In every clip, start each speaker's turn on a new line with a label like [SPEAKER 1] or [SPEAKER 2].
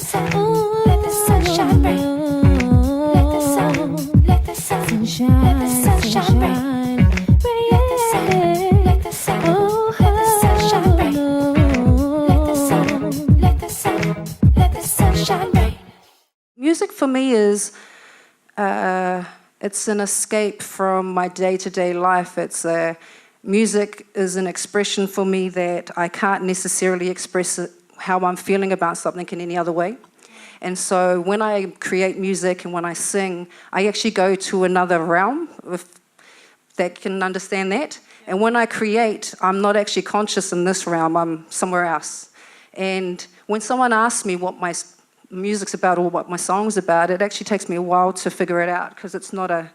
[SPEAKER 1] sun, let the sun shine bright. Let the sun, let the sun shine, let the sun shine bright. Let the sun, let the sun, let the sun shine bright. Let the sun, let the sun, let the sun shine bright.
[SPEAKER 2] Music for me is, it's an escape from my day-to-day life. Music is an expression for me that I can't necessarily express how I'm feeling about something in any other way. And so when I create music and when I sing, I actually go to another realm that can understand that. And when I create, I'm not actually conscious in this realm, I'm somewhere else. And when someone asks me what my music's about or what my song's about, it actually takes me a while to figure it out, because it's not a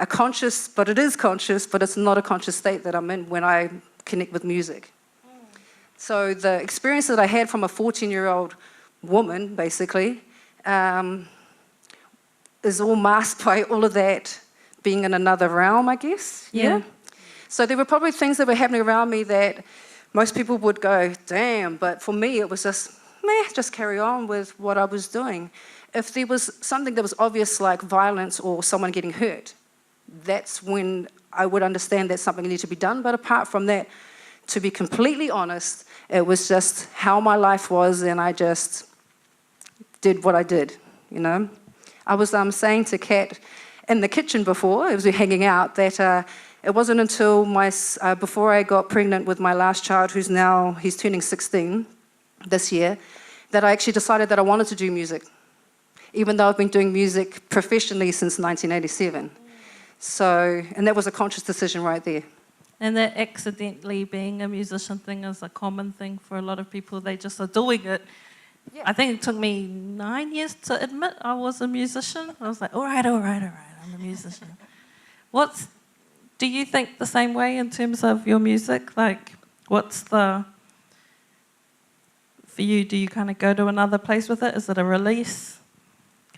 [SPEAKER 2] conscious, but it is conscious, but it's not a conscious state that I'm in when I connect with music. So the experience that I had from a 14-year-old woman, basically, is all masked by all of that being in another realm, I guess. Yeah. So there were probably things that were happening around me that most people would go, damn, but for me it was just carry on with what I was doing. If there was something that was obvious, like violence or someone getting hurt, that's when I would understand that something needed to be done. But apart from that, to be completely honest, it was just how my life was, and I just did what I did, you know. I was saying to Kat in the kitchen before, as we were hanging out, that it wasn't until before I got pregnant with my last child, he's turning 16 this year, that I actually decided that I wanted to do music, even though I've been doing music professionally since 1987. So, and that was a conscious decision right there.
[SPEAKER 3] And that accidentally being a musician thing is a common thing for a lot of people. They just are doing it. Yeah. I think it took me 9 years to admit I was a musician. I was like, all right, I'm a musician. Do you think the same way in terms of your music? Like, for you, do you kind of go to another place with it? Is it a release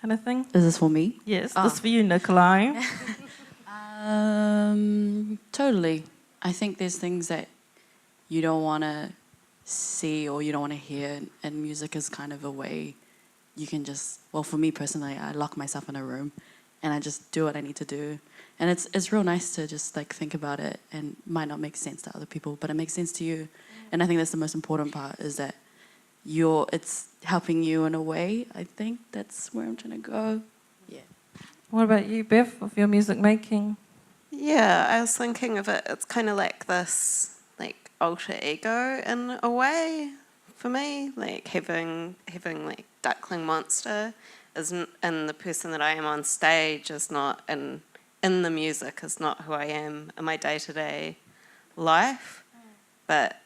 [SPEAKER 3] kind of thing?
[SPEAKER 4] Is this for me?
[SPEAKER 3] Yes, this is for you, Nikolai.
[SPEAKER 4] Totally. I think there's things that you don't want to see or you don't want to hear, and music is kind of a way you can just, well, for me personally, I lock myself in a room and I just do what I need to do. And it's real nice to just like think about it, and might not make sense to other people, but it makes sense to you. And I think that's the most important part, is that it's helping you in a way. I think that's where I'm trying to go. Yeah.
[SPEAKER 3] What about you, Beth, of your music making?
[SPEAKER 5] Yeah, I was thinking of it, it's kind of like this like alter ego in a way for me, like having like Ducklingmonster isn't, and the person that I am on stage is not, in the music is not who I am in my day-to-day life, but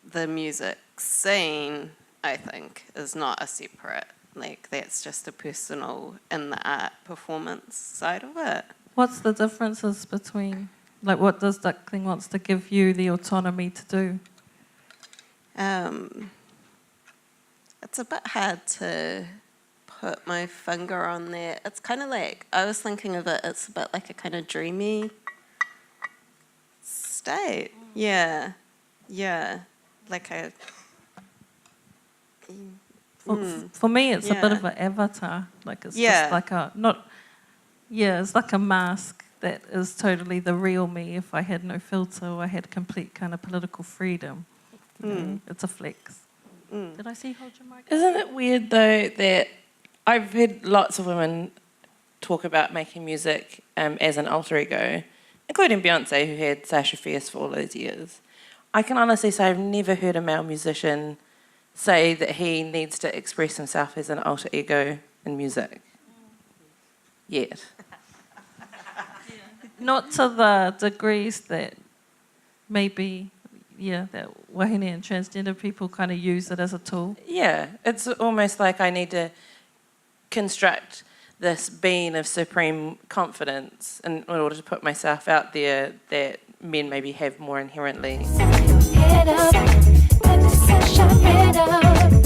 [SPEAKER 5] the music scene, I think, is not a separate, like that's just a personal in the art performance side of it.
[SPEAKER 3] What's the differences between, like, what does Ducklingmonster give you the autonomy to do?
[SPEAKER 5] It's a bit hard to put my finger on there. It's kind of like, I was thinking of it, it's a bit like a kind of dreamy state. Yeah. Like a...
[SPEAKER 3] For me, it's a bit of an avatar. Like, it's just like it's like a mask that is totally the real me if I had no filter or I had complete kind of political freedom. It's a flex. Did I see hold your mic?
[SPEAKER 6] Isn't it weird, though, that I've heard lots of women talk about making music as an alter ego, including Beyonce, who had Sasha Fierce for all those years. I can honestly say I've never heard a male musician say that he needs to express himself as an alter ego in music. Yet.
[SPEAKER 3] Not to the degrees that maybe, that wahine and transgender people kind of use it as a tool.
[SPEAKER 6] Yeah, it's almost like I need to construct this being of supreme confidence in order to put myself out there that men maybe have more inherently.
[SPEAKER 1] Head up, let the sunshine head up.